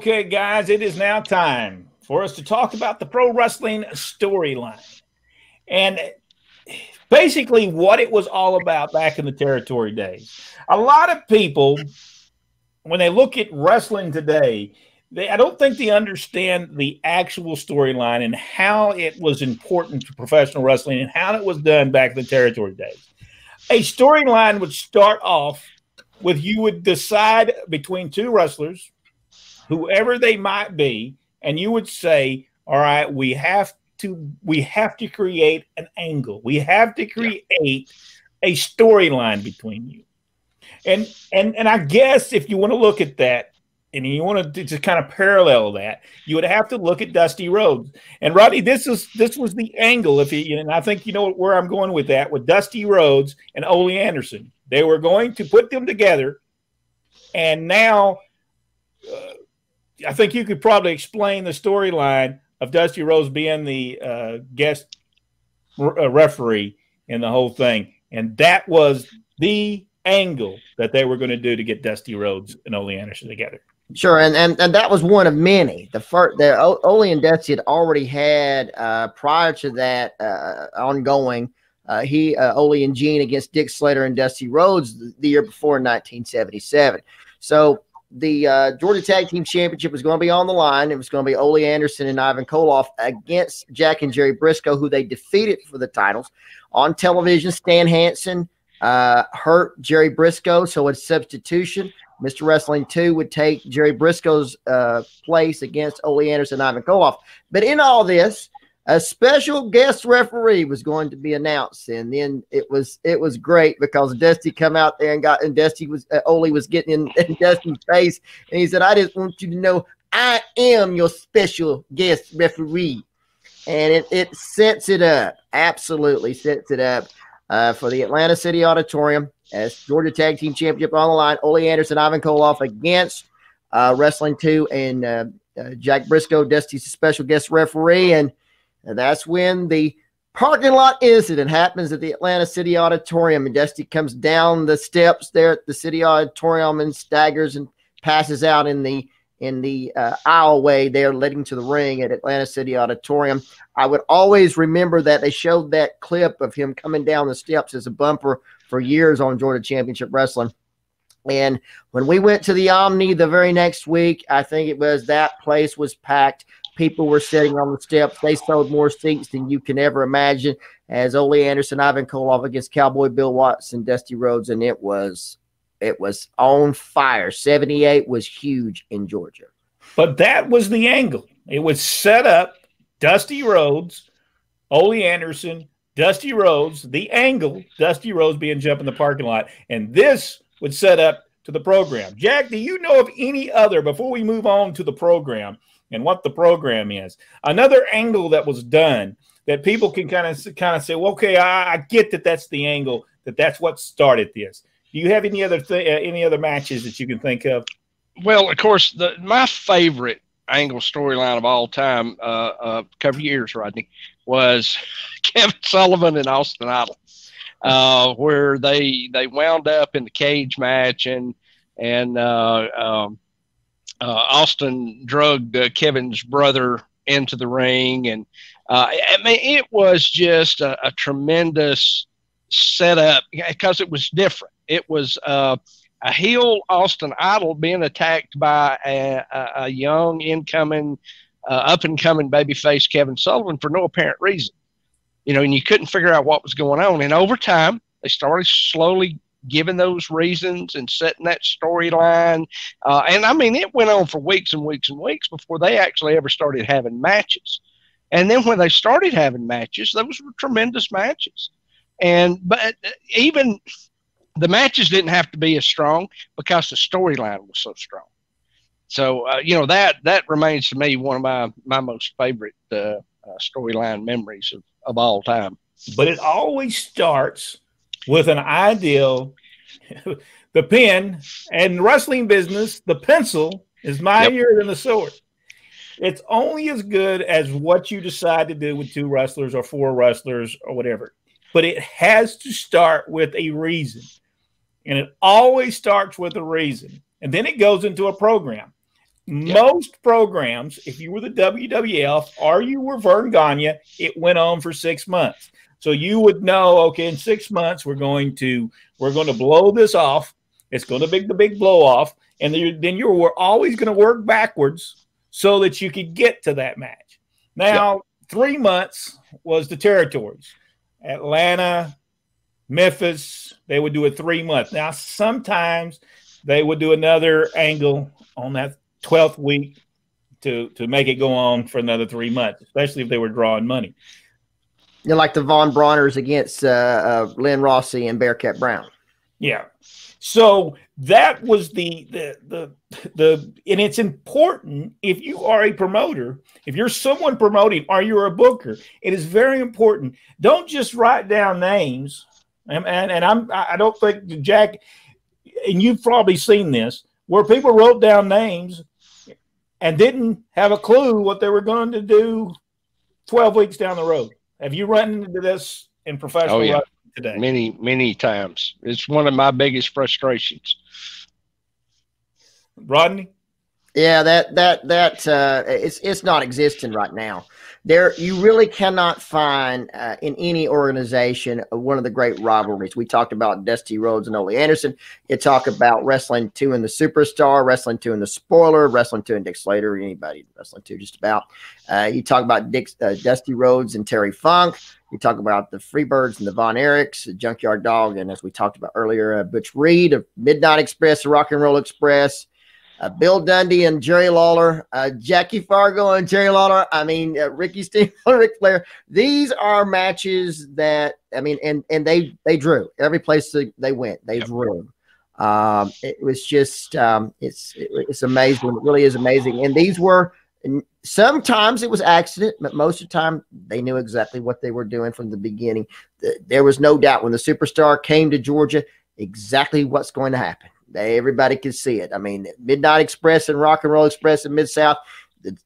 Okay, guys, it is now time for us to talk about the pro wrestling storyline and basically what it was all about back in the territory days. A lot of people, when they look at wrestling today, I don't think they understand the actual storyline and how it was important to professional wrestling and how it was done back in the territory days. A storyline would start off with you would decide between two wrestlers, whoever they might be, and you would say, all right, we have to create an angle. We have to create a storyline between you. And I guess if you want to look at that and you want to just kind of parallel that, you would have to look at Dusty Rhodes. And Rodney, this was the angle. And I think you know where I'm going with that, with Dusty Rhodes and Ole Anderson. They were going to put them together, and now I think you could probably explain the storyline of Dusty Rhodes being the guest referee in the whole thing. And that was the angle that they were going to do to get Dusty Rhodes and Ole Anderson together. Sure, and that was one of many. Ole and Dusty had already had prior to that ongoing. Ole and Gene against Dick Slater and Dusty Rhodes the year before in 1977. So the Georgia Tag Team Championship was going to be on the line. It was going to be Ole Anderson and Ivan Koloff against Jack and Jerry Briscoe, who they defeated for the titles. On television, Stan Hansen hurt Jerry Briscoe, so it's substitution. Mr. Wrestling 2 would take Jerry Briscoe's place against Ole Anderson and Ivan Koloff. But in all this, a special guest referee was going to be announced, and then it was great because Dusty come out there and Dusty was Ole was getting in Dusty's face, and he said, "I just want you to know I am your special guest referee," and it sets it up, absolutely sets it up for the Atlanta City Auditorium as Georgia Tag Team Championship on the line. Ole Anderson, Ivan Koloff against Wrestling 2 and Jack Briscoe. Dusty's a special guest referee, and that's when the parking lot incident happens at the Atlanta City Auditorium, and Dusty comes down the steps there at the City Auditorium and staggers and passes out in the aisleway there leading to the ring at Atlanta City Auditorium. I would always remember that they showed that clip of him coming down the steps as a bumper for years on Georgia Championship Wrestling. And when we went to the Omni the very next week, I think it was, that place was packed. People were sitting on the steps. They sold more seats than you can ever imagine as Ole Anderson, Ivan Koloff against Cowboy Bill Watts and Dusty Rhodes, and it was on fire. 78 was huge in Georgia. But that was the angle. It was set up Dusty Rhodes, Ole Anderson, Dusty Rhodes, the angle, Dusty Rhodes being jumped in the parking lot, and this would set up to the program. Jack, do you know of any other, before we move on to the program and what the program is, another angle that was done that people can kind of say, well, okay, I get that that's the angle, that's what started this. Do you have any other matches that you can think of? Well, of course, my favorite angle storyline of all time, cover years, Rodney, was Kevin Sullivan and Austin Idol, where they wound up in the cage match, and Austin drugged Kevin's brother into the ring, and I mean, it was just a tremendous setup because it was different. It was a heel Austin Idol being attacked by a young incoming, up and coming babyface Kevin Sullivan for no apparent reason, and you couldn't figure out what was going on. And over time, they started slowly giving those reasons and setting that storyline. And I mean, it went on for weeks and weeks and weeks before they actually ever started having matches. And then when they started having matches, those were tremendous matches. But even the matches didn't have to be as strong because the storyline was so strong. So, that remains to me one of my most favorite storyline memories of all time. But it always starts with an ideal. The pen, and wrestling business, the pencil is mightier than the sword. It's only as good as what you decide to do with two wrestlers or four wrestlers or whatever. But it has to start with a reason. And it always starts with a reason. And then it goes into a program. Most programs, if you were the WWF or you were Verne Gagne, it went on for 6 months. So you would know, okay, in 6 months we're going to blow this off. It's going to be the big blow off, and then you were always going to work backwards so that you could get to that match. Now, 3 months was the territories. Atlanta, Memphis, they would do a 3 month. Now, sometimes they would do another angle on that 12th week to make it go on for another 3 months, especially if they were drawing money. You know, like the Von Brauners against Lynn Rossi and Bearcat Brown. Yeah. So that was the and it's important if you are a promoter, if you're someone promoting or you're a booker, it is very important. Don't just write down names. And I don't think, Jack, and you've probably seen this, where people wrote down names and didn't have a clue what they were going to do 12 weeks down the road. Have you run into this in professional wrestling today? Many times. It's one of my biggest frustrations. Rodney? Yeah, it's not existing right now. You really cannot find in any organization one of the great rivalries. We talked about Dusty Rhodes and Ole Anderson. You talk about Wrestling 2 and the Superstar, Wrestling 2 and the Spoiler, Wrestling 2 and Dick Slater, anybody Wrestling 2 just about. You talk about Dusty Rhodes and Terry Funk. You talk about the Freebirds and the Von Erichs, Junkyard Dog, and as we talked about earlier, Butch Reed of Midnight Express, the Rock and Roll Express. Bill Dundee and Jerry Lawler, Jackie Fargo and Jerry Lawler. I mean, Ricky Steamboat and Ric Flair. These are matches that, I mean, and they drew every place they went. They drew. It was just, it's amazing. It really is amazing. And these were, sometimes it was accident, but most of the time they knew exactly what they were doing from the beginning. There was no doubt when the Superstar came to Georgia, exactly what's going to happen. Everybody could see it. I mean, Midnight Express and Rock and Roll Express in Mid-South,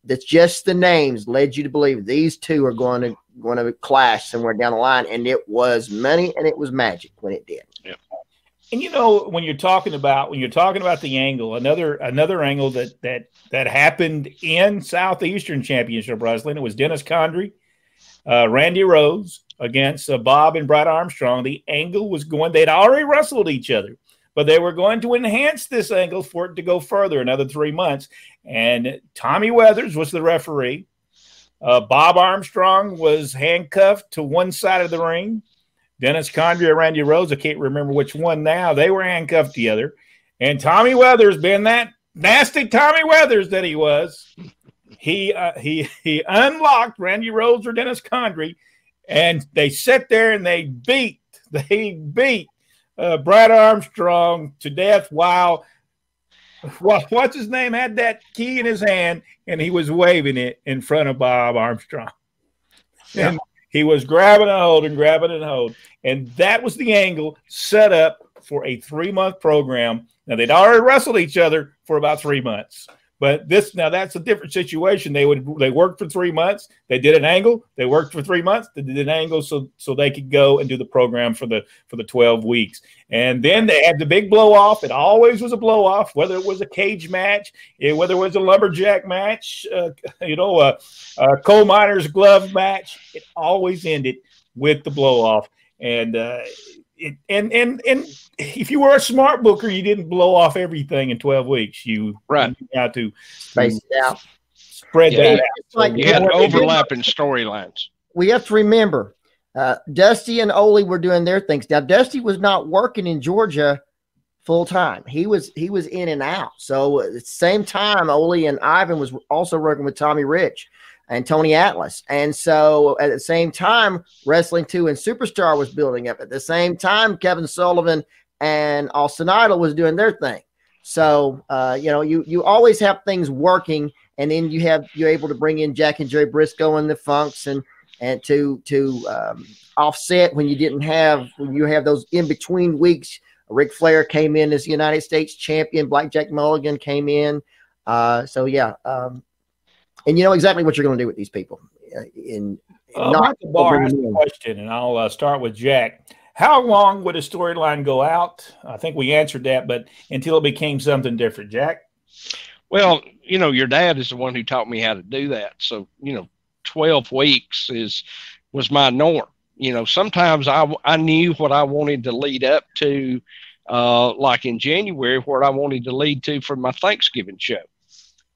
that's just the names led you to believe these two are going to clash somewhere down the line. And it was money and it was magic when it did. Yeah. And you know, when you're talking about the angle, another angle that happened in Southeastern Championship Wrestling, it was Dennis Condrey, Randy Rhodes against Bob and Brad Armstrong. The angle was they'd already wrestled each other, but they were going to enhance this angle for it to go further, another 3 months. And Tommy Weathers was the referee. Bob Armstrong was handcuffed to one side of the ring. Dennis Condrey and Randy Rhodes, I can't remember which one now, they were handcuffed together. And Tommy Weathers, being that nasty Tommy Weathers that he was, he unlocked Randy Rhodes or Dennis Condrey, and they sat there and they beat Brad Armstrong to death while what's his name had that key in his hand and he was waving it in front of Bob Armstrong. Yeah. And he was grabbing and hold. And that was the angle set up for a 3-month program. Now, they'd already wrestled each other for about 3 months. But that's a different situation. They worked for 3 months. They did an angle. They worked for 3 months. They did an angle so they could go and do the program for the 12 weeks. And then they had the big blow off. It always was a blow off, whether it was a cage match, whether it was a lumberjack match, a coal miner's glove match. It always ended with the blow off. And and if you were a smart booker, you didn't blow off everything in 12 weeks. You had to space it out, spread that out. Like you had overlapping storylines. We have to remember, Dusty and Ole were doing their things. Now, Dusty was not working in Georgia full time. He was in and out. So at the same time, Ole and Ivan was also working with Tommy Rich and Tony Atlas. And so at the same time, Wrestling 2 and Superstar was building up. At the same time, Kevin Sullivan and Austin Idol was doing their thing. So, you always have things working, and then you're able to bring in Jack and Jerry Briscoe and the Funks and to offset when you have those in-between weeks. Ric Flair came in as United States champion. Blackjack Mulligan came in. And you know exactly what you're going to do with these people. Michael Barr has a question, and I'll start with Jack. How long would a storyline go out? I think we answered that, but until it became something different, Jack? Well, your dad is the one who taught me how to do that. So, 12 weeks was my norm. Sometimes I knew what I wanted to lead up to, like in January, what I wanted to lead to for my Thanksgiving show.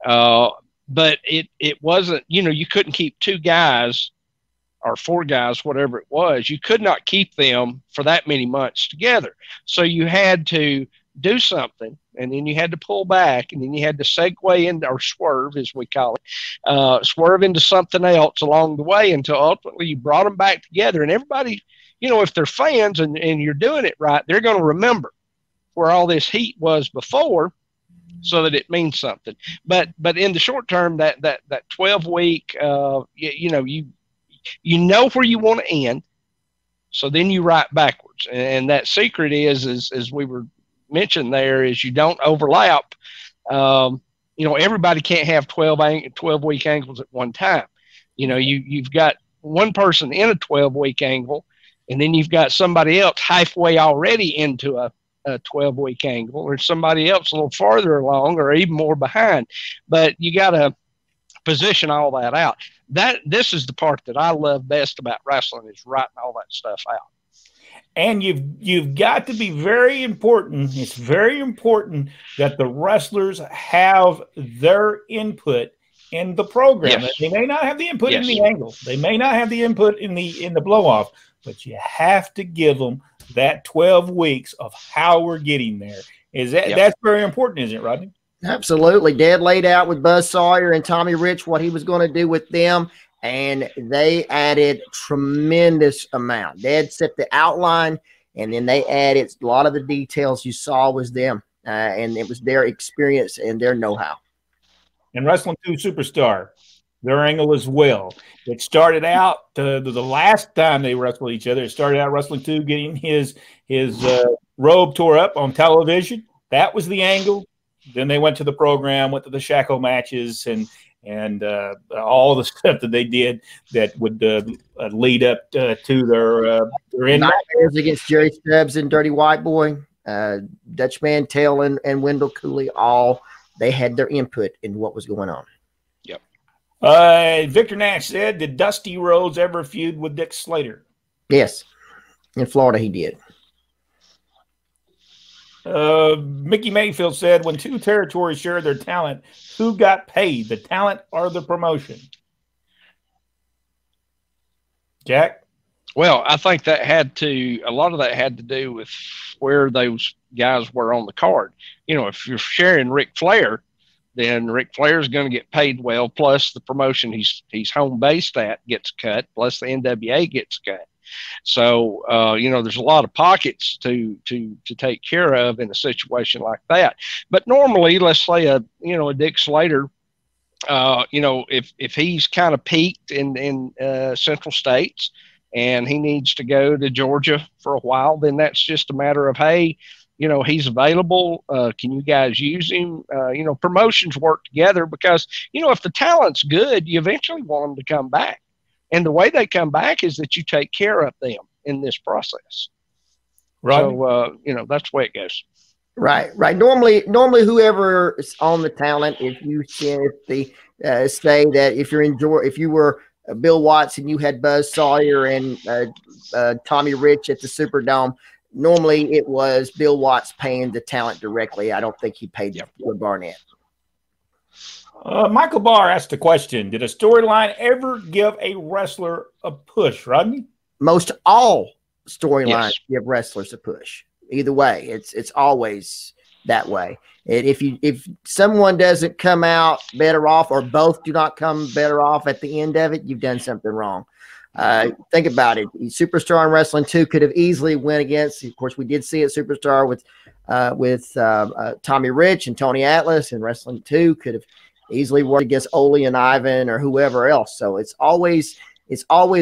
But it wasn't, you couldn't keep 2 guys or 4 guys, whatever it was. You could not keep them for that many months together. So you had to do something, and then you had to pull back, and then you had to segue into, or swerve, as we call it, swerve into something else along the way until ultimately you brought them back together. And everybody, if they're fans and you're doing it right, they're going to remember where all this heat was before, so that it means something. But in the short term, that 12-week, you know where you want to end, so then you write backwards. And that secret is as we were mentioned there, is you don't overlap. Everybody can't have 12-week angles at one time. You've got one person in a 12-week angle, and then you've got somebody else halfway already into a 12-week angle, or somebody else a little farther along, or even more behind. But you got to position all that out. This is the part that I love best about wrestling, is writing all that stuff out. And you've got to be very important. It's very important that the wrestlers have their input in the program. Yes. They may not have the input in the angle. They may not have the input in the blow off, but you have to give them that 12 weeks of how we're getting there. That's very important, isn't it, Rodney? Absolutely. Dad laid out with Buzz Sawyer and Tommy Rich what he was going to do with them, and they added tremendous amount. Dad set the outline, and then they added a lot of the details you saw was them, and it was their experience and their know-how. And Wrestling 2 Superstar, their angle as well. It started out the last time they wrestled each other. It started out Wrestling 2 getting his robe tore up on television. That was the angle. Then they went to the program, went to the shackle matches, and all the stuff that they did that would lead up to their end. Nightmares against Jerry Stubbs and Dirty White Boy, Dutch Mantell and Wendell Cooley, all they had their input in what was going on. Yep. Victor Nash said, did Dusty Rhodes ever feud with Dick Slater? Yes. In Florida, he did. Mickey Mayfield said, when 2 territories share their talent, who got paid, the talent or the promotion? Jack? Well, I think a lot of that had to do with where those guys were on the card. If you're sharing Ric Flair, then Ric Flair is going to get paid well, plus the promotion he's home based at gets cut, plus the NWA gets cut. So, there's a lot of pockets to take care of in a situation like that. But normally, let's say a Dick Slater, if he's kind of peaked in Central States and he needs to go to Georgia for a while, then that's just a matter of, hey, he's available. Can you guys use him? Promotions work together because, if the talent's good, you eventually want them to come back. And the way they come back is that you take care of them in this process. Right. So, that's the way it goes. Right. Normally, whoever is on the talent, if you say that if you were Bill Watts and you had Buzz Sawyer and Tommy Rich at the Superdome, normally it was Bill Watts paying the talent directly. I don't think he paid Wood Barnett. Michael Barr asked the question, did a storyline ever give a wrestler a push, Rodney? Most all storylines give wrestlers a push. Either way, it's always that way. If someone doesn't come out better off, or both do not come better off at the end of it, you've done something wrong. Think about it. Superstar in Wrestling 2 could have easily went against, of course, we did see it Superstar with Tommy Rich and Tony Atlas, and Wrestling 2 could have easily worked against Ole and Ivan or whoever else. So it's always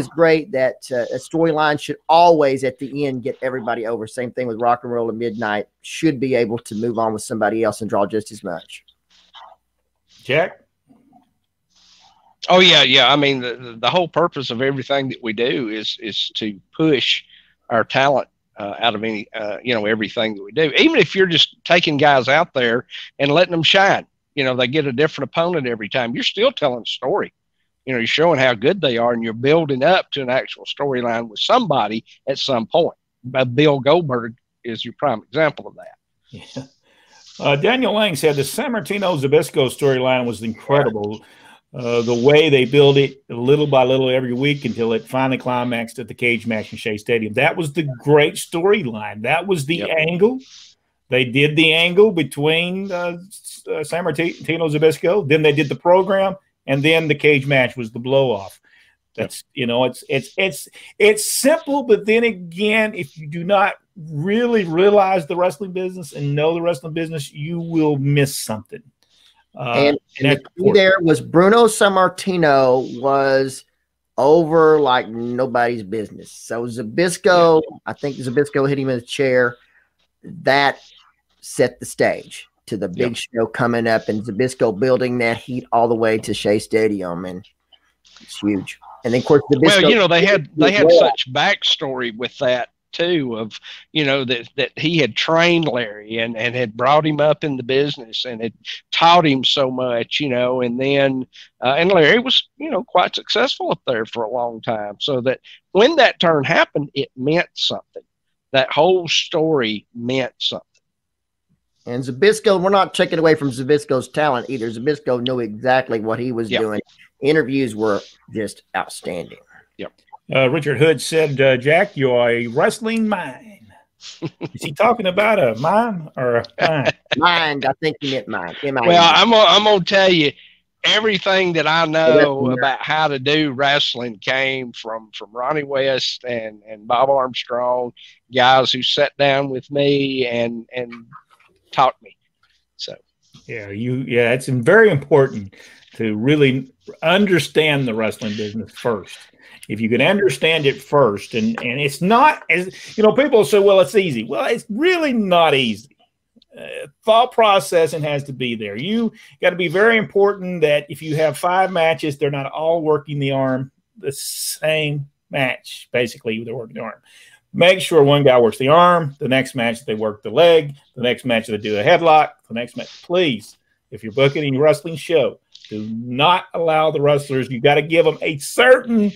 great that a storyline should always at the end get everybody over. Same thing with Rock and Roll at Midnight, should be able to move on with somebody else and draw just as much. Jack? Oh yeah. I mean, the whole purpose of everything that we do is to push our talent out of any everything that we do. Even if you're just taking guys out there and letting them shine. they get a different opponent every time. You're still telling a story. You're showing how good they are, and you're building up to an actual storyline with somebody at some point. Bill Goldberg is your prime example of that. Yeah. Daniel Lang said the Sammartino Zbyszko storyline was incredible. The way they build it little by little every week until it finally climaxed at the cage match in Shea Stadium. That was the great storyline. That was the angle. They did the angle between Sammartino Zbyszko. Then they did the program. And then the cage match was the blow off. That's it's simple, but then again, if you do not really realize the wrestling business and know the wrestling business, you will miss something. And the key there was Bruno Sammartino was over like nobody's business. So Zbyszko, I think Zbyszko hit him in the chair. That set the stage to the big show coming up, and Zbyszko building that heat all the way to Shea Stadium, and it's huge. And then, of course, Zbyszko, they had such backstory with that too, of that he had trained Larry and had brought him up in the business and had taught him so much, and then and Larry was quite successful up there for a long time. So that when that turn happened, it meant something. That whole story meant something. And Zbyszko, we're not taking away from Zbyszko's talent either. Zbyszko knew exactly what he was doing. Interviews were just outstanding. Yep. Richard Hood said, Jack, you're a wrestling mind. Is he talking about a mime or a mind? Mind. I think he meant mind. Well, I'm going to tell you, everything that I know about how to do wrestling came from Ronnie West and Bob Armstrong, guys who sat down with me and taught me. So it's very important to really understand the wrestling business first. If you can understand it first, and it's not as people say, well, it's easy. Well, it's really not easy. Thought processing has to be there. You got to be very important that if you have 5 matches, they're not all working the arm the same match. Basically, they're working the arm. Make sure one guy works the arm, the next match they work the leg, the next match they do a headlock, the next match. Please, if you're booking a wrestling show, do not allow the wrestlers. You got to give them a certain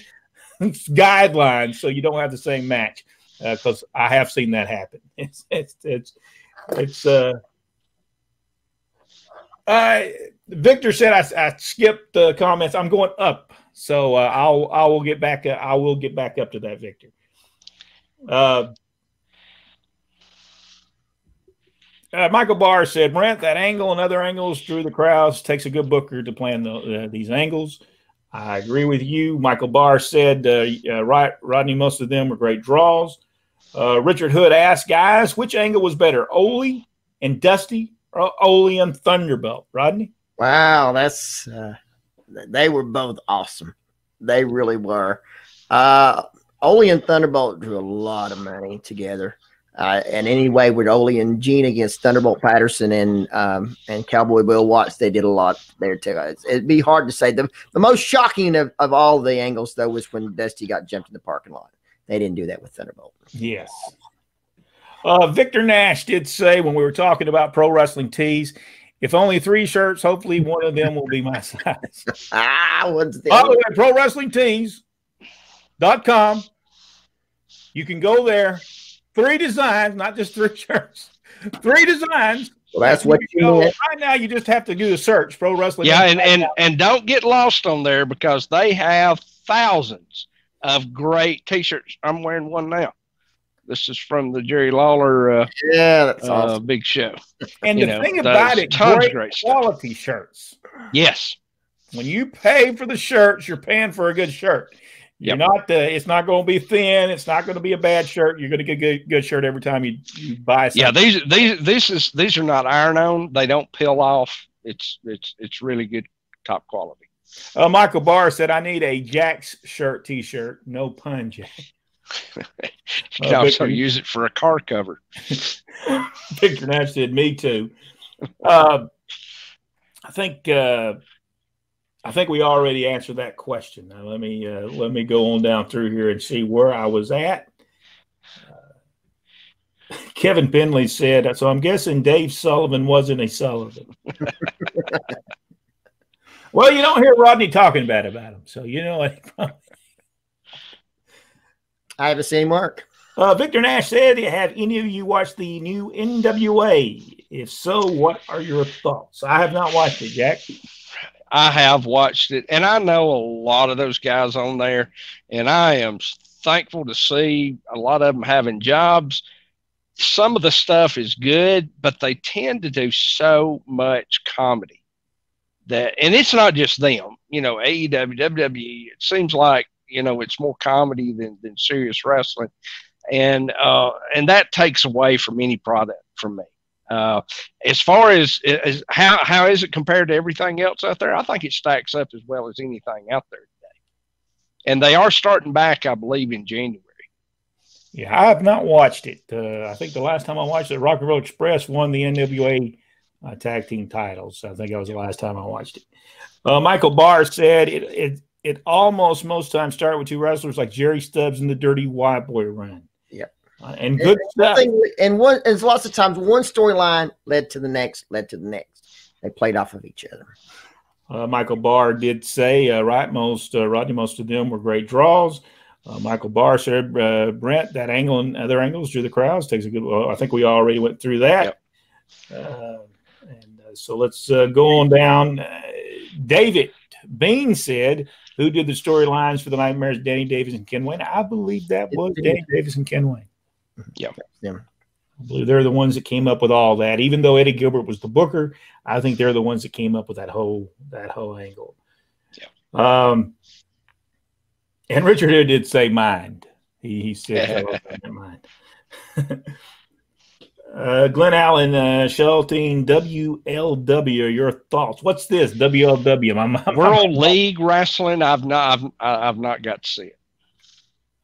guideline so you don't have the same match, because I have seen that happen. Victor said I skipped the comments. I'm going up, so I will get back. I will get back up to that, Victor. Michael Barr said, Brent, that angle and other angles drew the crowds. Takes a good booker to plan these angles. I agree with you. Michael Barr said, right, Rodney, most of them were great draws. Richard Hood asked, guys, which angle was better, Ole and Dusty or Ole and Thunderbolt? Rodney? Wow, that's they were both awesome. They really were. Ole and Thunderbolt drew a lot of money together. And anyway, with Ole and Gene against Thunderbolt Patterson and Cowboy Bill Watts, they did a lot there too. It'd be hard to say. The most shocking of all the angles, though, was when Dusty got jumped in the parking lot. They didn't do that with Thunderbolt. Yes. Victor Nash did say when we were talking about pro wrestling tees, if only 3 shirts, hopefully one of them will be my size. What's the Pro Wrestling Tees.com. You can go there. 3 designs, not just 3 shirts. 3 designs. Well, that's what you meant. Right now, you just have to do a search, Pro Wrestling. Yeah, and don't get lost on there, because they have thousands of great T-shirts. I'm wearing one now. This is from the Jerry Lawler that's awesome. Big Show. And the thing about it, great quality shirts. Yes. When you pay for the shirts, you're paying for a good shirt. You're not. It's not going to be thin. It's not going to be a bad shirt. You're going to get a good shirt every time you buy something. Yeah, these are not iron-on. They don't peel off. It's really good, top quality. Michael Barr said, "I need a Jack's shirt T-shirt. No pun, Jack." You can also use it for a car cover. Victor Nash said, "Me too." I think we already answered that question. Now let me go on down through here and see where I was at. Kevin Penley said, so I'm guessing Dave Sullivan wasn't a Sullivan. Well, you don't hear Rodney talking bad about him, so you know what. I haven't seen Mark. Victor Nash said, have any of you watched the new NWA? If so, what are your thoughts? I have not watched it, Jack. I have watched it, and I know a lot of those guys on there, and I am thankful to see a lot of them having jobs. Some of the stuff is good, but they tend to do so much comedy that, and it's not just them, you know, AEW, WWE, it seems like, you know, it's more comedy than serious wrestling. And that takes away from any product from me. As far as how is it compared to everything else out there? I think it stacks up as well as anything out there today. And they are starting back, I believe, in January. Yeah, I have not watched it. I think the last time I watched it, Rockville Express won the NWA tag team titles. I think that was the last time I watched it. Michael Barr said it almost most times start with two wrestlers like Jerry Stubbs and the Dirty White Boy run. Yep. And good stuff. And lots of times one storyline led to the next. They played off of each other. Michael Barr did say, Rodney, most of them were great draws. Michael Barr said, Brent, that angle and other angles drew the crowds. Takes a good. Well, I think we already went through that. Yep. So let's go on down. David Bean said, who did the storylines for the Nightmares? Danny Davis and Ken Wayne. I believe that was Danny Davis and Ken Wayne. Yeah. I believe they're the ones that came up with all that. Even though Eddie Gilbert was the booker, I think they're the ones that came up with that whole angle. Yeah. And Richard here did say mind. He said mind. Glenn Allen, Shelton, WLW. Your thoughts? What's this WLW? World League Wrestling. I've not got to see it.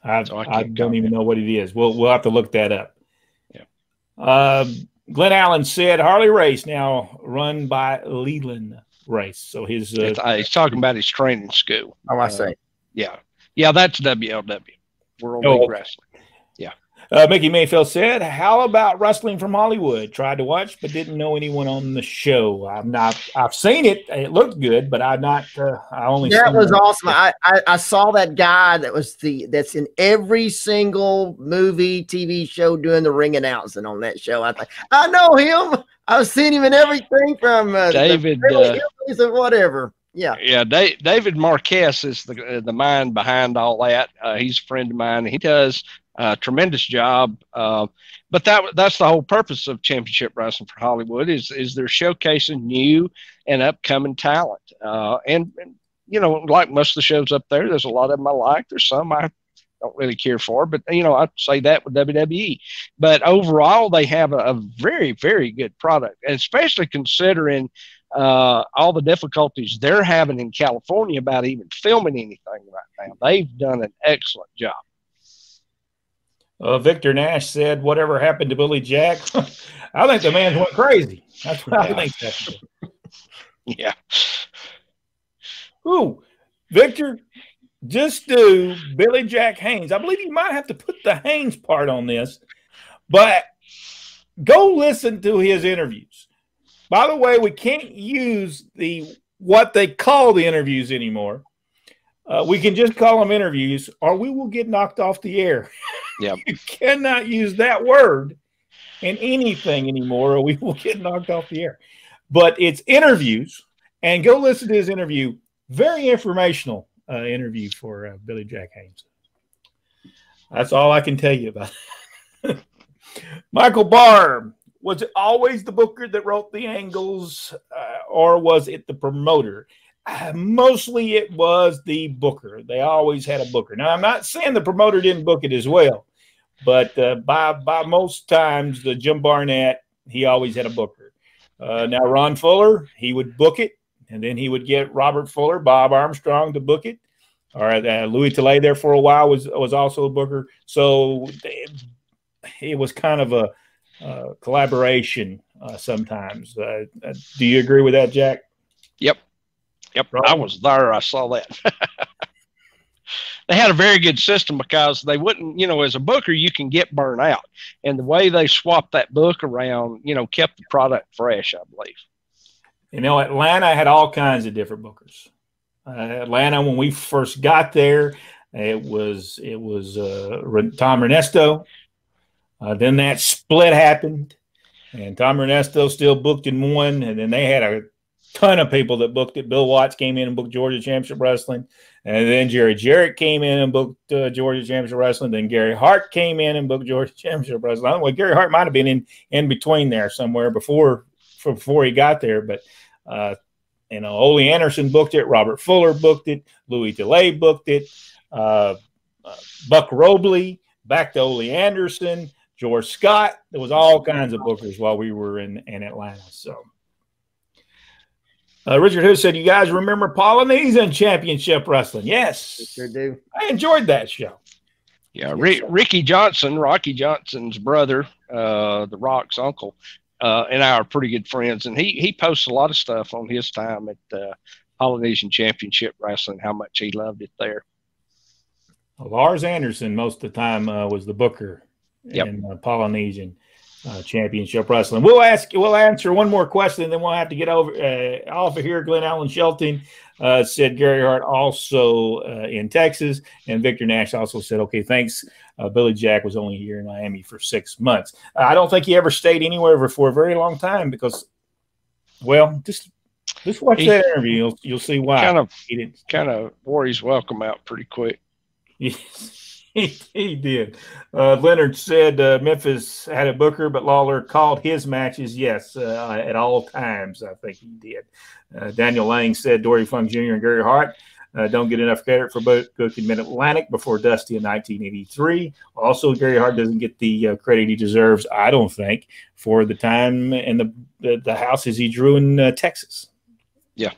I don't even know what it is. We'll have to look that up. Yeah. Glenn Allen said Harley Race now run by Leland Race. So his he's talking about his training school. Oh, I see. Yeah, that's WLW, World League Wrestling. Yeah. Mickey Mayfield said, how about Wrestling from Hollywood? Tried to watch, but didn't know anyone on the show. I've seen it. It looked good, but I only. That was awesome. I saw that guy that's in every single movie, TV show doing the ring announcing on that show. I think I know him. I've seen him in everything from David or whatever. Yeah. David Marquez is the mind behind all that. He's a friend of mine. He does a tremendous job. But that's the whole purpose of Championship Wrestling for Hollywood is they're showcasing new and upcoming talent. And you know, like most of the shows up there's a lot of them I like. There's some I don't really care for, but you know, I'd say that with WWE. But overall, they have a very, very good product, and especially considering all the difficulties they're having in California about even filming anything right now. They've done an excellent job. Victor Nash said, whatever happened to Billy Jack? I think the man went crazy. That's what I think. Yeah. Ooh, Victor, just do Billy Jack Haynes. I believe you might have to put the Haynes part on this, but go listen to his interviews. By the way, we can't use what they call the interviews anymore. We can just call them interviews, or we will get knocked off the air. Yeah, you cannot use that word in anything anymore, or we will get knocked off the air. But it's interviews, and go listen to his interview. Very informational interview for Billy Jack Haynes. That's all I can tell you about it. Michael Barr. Was it always the booker that wrote the angles, or was it the promoter? Mostly it was the booker. They always had a booker. Now, I'm not saying the promoter didn't book it as well, but by most times, the Jim Barnett, he always had a booker. Now, Ron Fuller, he would book it, and then he would get Robert Fuller, Bob Armstrong to book it. All right, Louis Tilley there for a while was also a booker. So it was kind of a collaboration sometimes. Do you agree with that, Jack? Yep. Right. I was there. I saw that. they had a very good system because they wouldn't, as a booker, you can get burnt out. And the way they swapped that book around, kept the product fresh, I believe. Atlanta had all kinds of different bookers. Atlanta, when we first got there, it was Tom Ernesto. Then that split happened, and Tom Ernesto still booked in one, and then they had a ton of people that booked it. Bill Watts came in and booked Georgia Championship Wrestling, and then Jerry Jarrett came in and booked Georgia Championship Wrestling. Then Gary Hart came in and booked Georgia Championship Wrestling. I don't know, Gary Hart might have been in between there somewhere before he got there, but Ole Anderson booked it, Robert Fuller booked it, Louis DeLay booked it, Buck Robley, back to Ole Anderson, George Scott. There was all kinds of bookers while we were in Atlanta. So Richard Hood said, "You guys remember Polynesian Championship Wrestling?" Yes, we sure do. I enjoyed that show. Yeah, Ricky Johnson, Rocky Johnson's brother, the Rock's uncle, and I are pretty good friends, and he posts a lot of stuff on his time at Polynesian Championship Wrestling, how much he loved it there. Lars Anderson most of the time was the booker in Polynesian Championship Wrestling. We'll answer one more question, and then we'll have to get off of here. Glenn Allen Shelton said Gary Hart also in Texas, and Victor Nash also said, "Okay, thanks. Billy Jack was only here in Miami for 6 months." I don't think he ever stayed anywhere for a very long time because, well, just watch that interview. You'll see why. Kind of wore his welcome out pretty quick. Yes, he did. Leonard said Memphis had a booker, but Lawler called his matches, yes, at all times. I think he did. Daniel Lang said Dory Funk Jr. and Gary Hart don't get enough credit for booking Mid-Atlantic before Dusty in 1983. Also, Gary Hart doesn't get the credit he deserves, I don't think, for the time and the houses he drew in Texas. Yeah.